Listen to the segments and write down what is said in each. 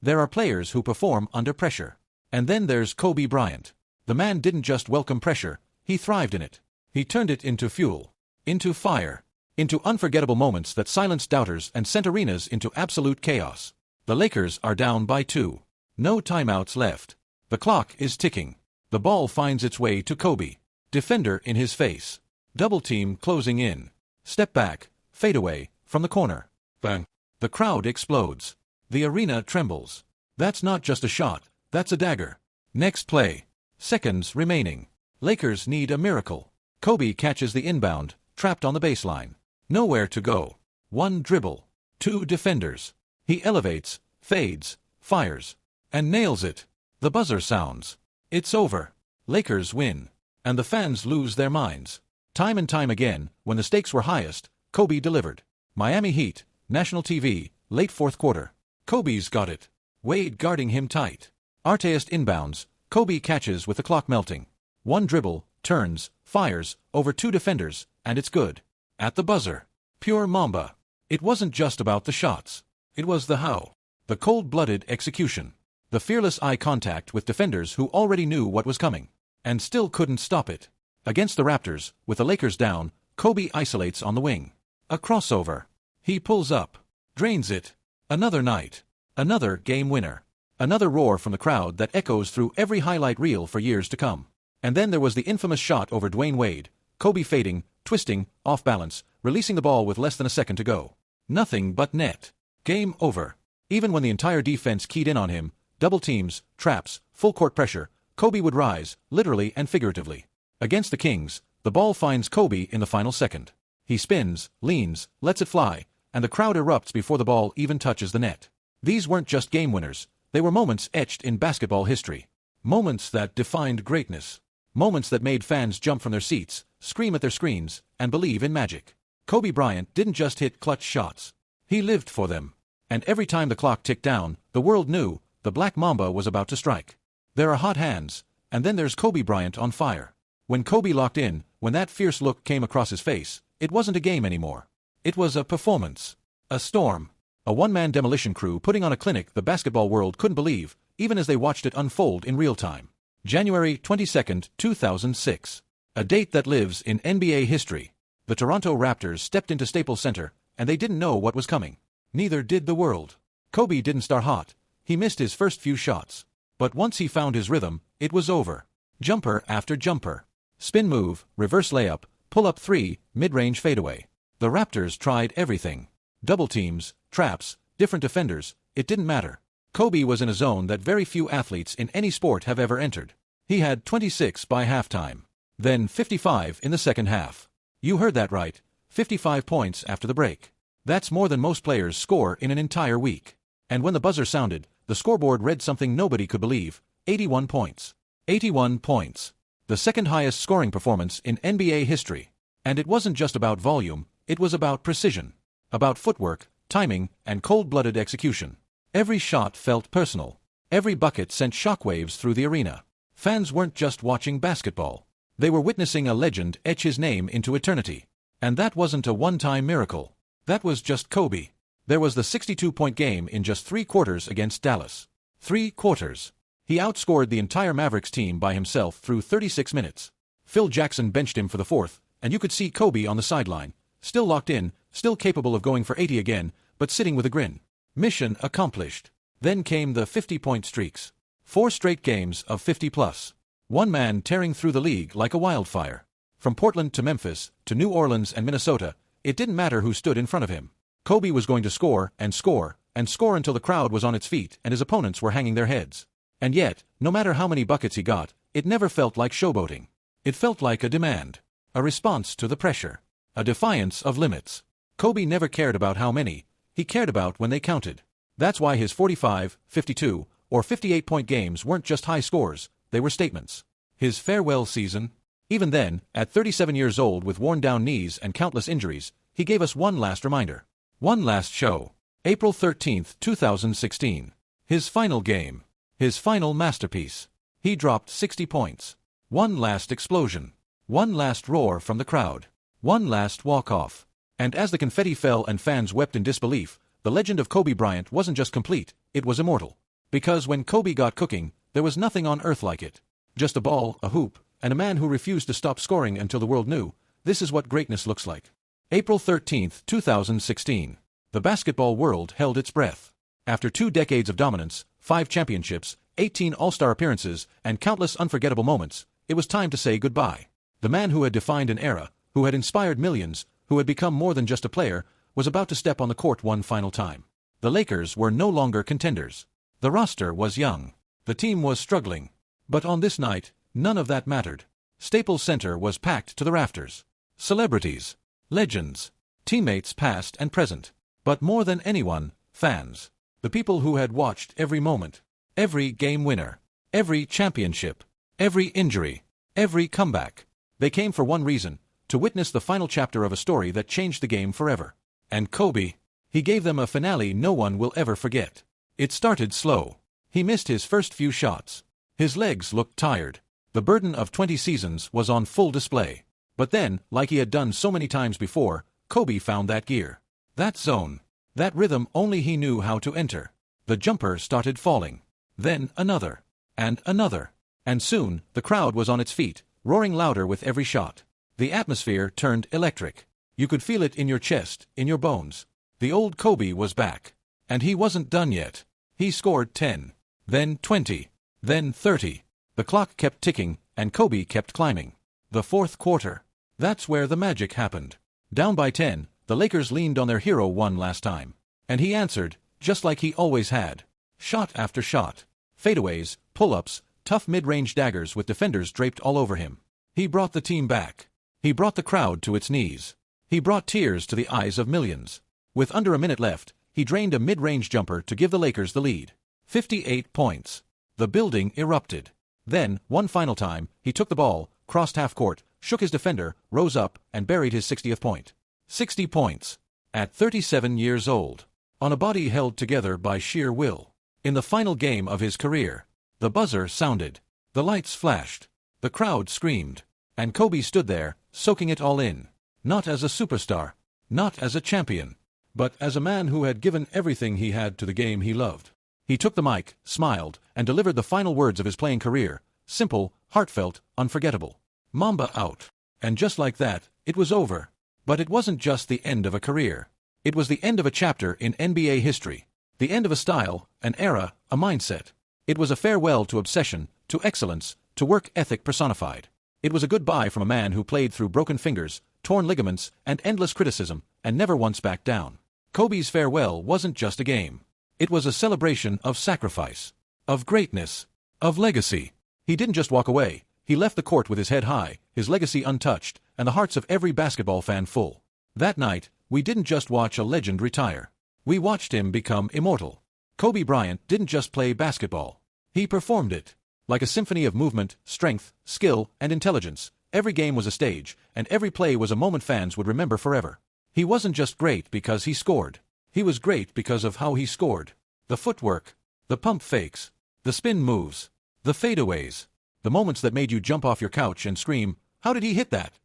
There are players who perform under pressure. And then there's Kobe Bryant. The man didn't just welcome pressure, he thrived in it. He turned it into fuel, into fire, into unforgettable moments that silenced doubters and sent arenas into absolute chaos. The Lakers are down by 2. No timeouts left. The clock is ticking. The ball finds its way to Kobe. Defender in his face. Double team closing in. Step back, fadeaway, from the corner. Bang. The crowd explodes. The arena trembles. That's not just a shot, that's a dagger. Next play. Seconds remaining. Lakers need a miracle. Kobe catches the inbound, trapped on the baseline. Nowhere to go. One dribble. 2 defenders. He elevates, fades, fires, and nails it. The buzzer sounds. It's over. Lakers win. And the fans lose their minds. Time and time again, when the stakes were highest, Kobe delivered. Miami Heat, national TV, late fourth quarter. Kobe's got it. Wade guarding him tight. Artist inbounds, Kobe catches with the clock melting. One dribble, turns, fires, over 2 defenders, and it's good. At the buzzer. Pure Mamba. It wasn't just about the shots. It was the how. The cold-blooded execution. The fearless eye contact with defenders who already knew what was coming. And still couldn't stop it. Against the Raptors, with the Lakers down, Kobe isolates on the wing. A crossover. He pulls up. Drains it. Another night. Another game winner. Another roar from the crowd that echoes through every highlight reel for years to come. And then there was the infamous shot over Dwayne Wade. Kobe fading, twisting, off balance, releasing the ball with less than a second to go. Nothing but net. Game over. Even when the entire defense keyed in on him, double teams, traps, full court pressure, Kobe would rise, literally and figuratively. Against the Kings, the ball finds Kobe in the final second. He spins, leans, lets it fly, and the crowd erupts before the ball even touches the net. These weren't just game winners, they were moments etched in basketball history. Moments that defined greatness. Moments that made fans jump from their seats, scream at their screens, and believe in magic. Kobe Bryant didn't just hit clutch shots. He lived for them. And every time the clock ticked down, the world knew the Black Mamba was about to strike. There are hot hands, and then there's Kobe Bryant on fire. When Kobe locked in, when that fierce look came across his face, it wasn't a game anymore. It was a performance. A storm. A one-man demolition crew putting on a clinic the basketball world couldn't believe, even as they watched it unfold in real time. January 22, 2006. A date that lives in NBA history. The Toronto Raptors stepped into Staples Center, and they didn't know what was coming. Neither did the world. Kobe didn't start hot. He missed his first few shots. But once he found his rhythm, it was over. Jumper after jumper. Spin move, reverse layup, pull-up 3, mid-range fadeaway. The Raptors tried everything. Double teams, traps, different defenders, it didn't matter. Kobe was in a zone that very few athletes in any sport have ever entered. He had 26 by halftime. Then 55 in the second half. You heard that right, 55 points after the break. That's more than most players score in an entire week. And when the buzzer sounded, the scoreboard read something nobody could believe, 81 points. 81 points. The second highest scoring performance in NBA history. And it wasn't just about volume, it was about precision. About footwork, timing, and cold-blooded execution. Every shot felt personal. Every bucket sent shockwaves through the arena. Fans weren't just watching basketball. They were witnessing a legend etch his name into eternity. And that wasn't a one-time miracle. That was just Kobe. There was the 62-point game in just 3 quarters against Dallas. 3 quarters. He outscored the entire Mavericks team by himself through 36 minutes. Phil Jackson benched him for the 4th, and you could see Kobe on the sideline, still locked in, still capable of going for 80 again, but sitting with a grin. Mission accomplished. Then came the 50-point streaks. 4 straight games of 50-plus. One man tearing through the league like a wildfire. From Portland to Memphis, to New Orleans and Minnesota, it didn't matter who stood in front of him. Kobe was going to score, and score, and score until the crowd was on its feet and his opponents were hanging their heads. And yet, no matter how many buckets he got, it never felt like showboating. It felt like a demand. A response to the pressure. A defiance of limits. Kobe never cared about how many, he cared about when they counted. That's why his 45, 52, or 58-point games weren't just high scores, they were statements. His farewell season? Even then, at 37 years old with worn-down knees and countless injuries, he gave us one last reminder. One last show. April 13, 2016. His final game. His final masterpiece. He dropped 60 points. One last explosion. One last roar from the crowd. One last walk-off. And as the confetti fell and fans wept in disbelief, the legend of Kobe Bryant wasn't just complete, it was immortal. Because when Kobe got cooking, there was nothing on earth like it. Just a ball, a hoop, and a man who refused to stop scoring until the world knew, this is what greatness looks like. April 13, 2016. The basketball world held its breath. After 2 decades of dominance, 5 championships, 18 All-Star appearances, and countless unforgettable moments, it was time to say goodbye. The man who had defined an era, who had inspired millions, who had become more than just a player, was about to step on the court one final time. The Lakers were no longer contenders. The roster was young. The team was struggling. But on this night, none of that mattered. Staples Center was packed to the rafters. Celebrities, legends, teammates past and present. But more than anyone, fans. The people who had watched every moment, every game winner, every championship, every injury, every comeback. They came for one reason, to witness the final chapter of a story that changed the game forever. And Kobe, he gave them a finale no one will ever forget. It started slow. He missed his first few shots. His legs looked tired. The burden of 20 seasons was on full display. But then, like he had done so many times before, Kobe found that gear. That zone. That rhythm only he knew how to enter. The jumper started falling. Then another. And another. And soon, the crowd was on its feet, roaring louder with every shot. The atmosphere turned electric. You could feel it in your chest, in your bones. The old Kobe was back. And he wasn't done yet. He scored 10. Then 20. Then 30. The clock kept ticking, and Kobe kept climbing. The fourth quarter. That's where the magic happened. Down by 10, the Lakers leaned on their hero one last time. And he answered, just like he always had. Shot after shot. Fadeaways, pull-ups, tough mid-range daggers with defenders draped all over him. He brought the team back. He brought the crowd to its knees. He brought tears to the eyes of millions. With under a minute left, he drained a mid-range jumper to give the Lakers the lead. 58 points. The building erupted. Then, one final time, he took the ball, crossed half-court, shook his defender, rose up, and buried his 60th point. 60 points. At 37 years old. On a body held together by sheer will. In the final game of his career. The buzzer sounded. The lights flashed. The crowd screamed. And Kobe stood there, soaking it all in. Not as a superstar. Not as a champion. But as a man who had given everything he had to the game he loved. He took the mic, smiled, and delivered the final words of his playing career. Simple, heartfelt, unforgettable. Mamba out. And just like that, it was over. But it wasn't just the end of a career. It was the end of a chapter in NBA history. The end of a style, an era, a mindset. It was a farewell to obsession, to excellence, to work ethic personified. It was a goodbye from a man who played through broken fingers, torn ligaments, and endless criticism, and never once backed down. Kobe's farewell wasn't just a game. It was a celebration of sacrifice, of greatness, of legacy. He didn't just walk away. He left the court with his head high, his legacy untouched, and the hearts of every basketball fan full. That night, we didn't just watch a legend retire. We watched him become immortal. Kobe Bryant didn't just play basketball. He performed it. Like a symphony of movement, strength, skill, and intelligence, every game was a stage, and every play was a moment fans would remember forever. He wasn't just great because he scored. He was great because of how he scored. The footwork, the pump fakes, the spin moves, the fadeaways, the moments that made you jump off your couch and scream, "How did he hit that?"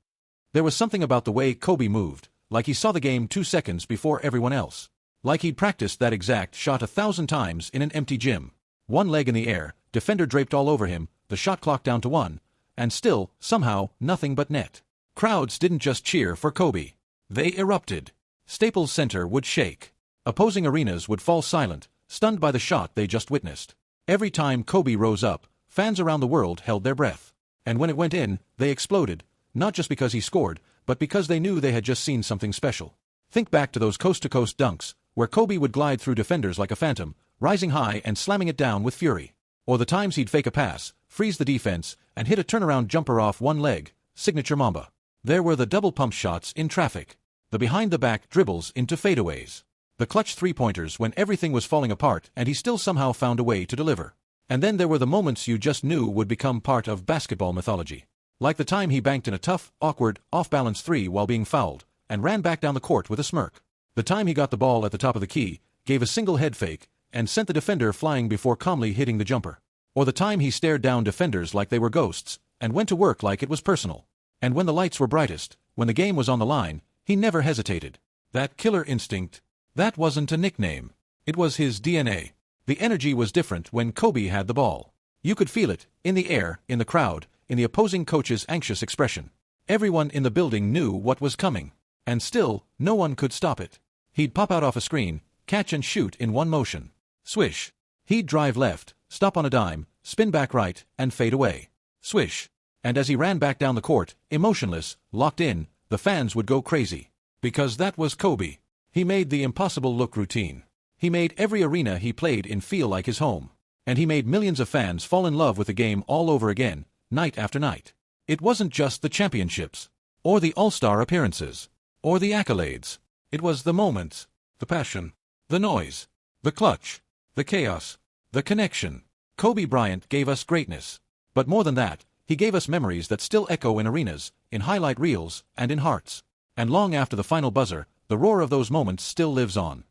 There was something about the way Kobe moved, like he saw the game 2 seconds before everyone else. Like he'd practiced that exact shot 1,000 times in an empty gym. One leg in the air, defender draped all over him, the shot clock down to 1, and still, somehow, nothing but net. Crowds didn't just cheer for Kobe. They erupted. Staples Center would shake. Opposing arenas would fall silent, stunned by the shot they just witnessed. Every time Kobe rose up, fans around the world held their breath. And when it went in, they exploded, not just because he scored, but because they knew they had just seen something special. Think back to those coast-to-coast dunks, where Kobe would glide through defenders like a phantom, rising high and slamming it down with fury. Or the times he'd fake a pass, freeze the defense, and hit a turnaround jumper off one leg, signature Mamba. There were the double pump shots in traffic, the behind-the-back dribbles into fadeaways, the clutch three-pointers when everything was falling apart and he still somehow found a way to deliver. And then there were the moments you just knew would become part of basketball mythology. Like the time he banked in a tough, awkward, off-balance three while being fouled, and ran back down the court with a smirk. The time he got the ball at the top of the key, gave a single head fake, and sent the defender flying before calmly hitting the jumper. Or the time he stared down defenders like they were ghosts, and went to work like it was personal. And when the lights were brightest, when the game was on the line, he never hesitated. That killer instinct, that wasn't a nickname. It was his DNA. The energy was different when Kobe had the ball. You could feel it, in the air, in the crowd, in the opposing coach's anxious expression. Everyone in the building knew what was coming. And still, no one could stop it. He'd pop out off a screen, catch and shoot in one motion. Swish. He'd drive left, stop on a dime, spin back right, and fade away. Swish. And as he ran back down the court, emotionless, locked in, the fans would go crazy. Because that was Kobe. He made the impossible look routine. He made every arena he played in feel like his home. And he made millions of fans fall in love with the game all over again, night after night. It wasn't just the championships, or the all-star appearances, or the accolades. It was the moments, the passion, the noise, the clutch, the chaos, the connection. Kobe Bryant gave us greatness. But more than that, he gave us memories that still echo in arenas, in highlight reels, and in hearts. And long after the final buzzer, the roar of those moments still lives on.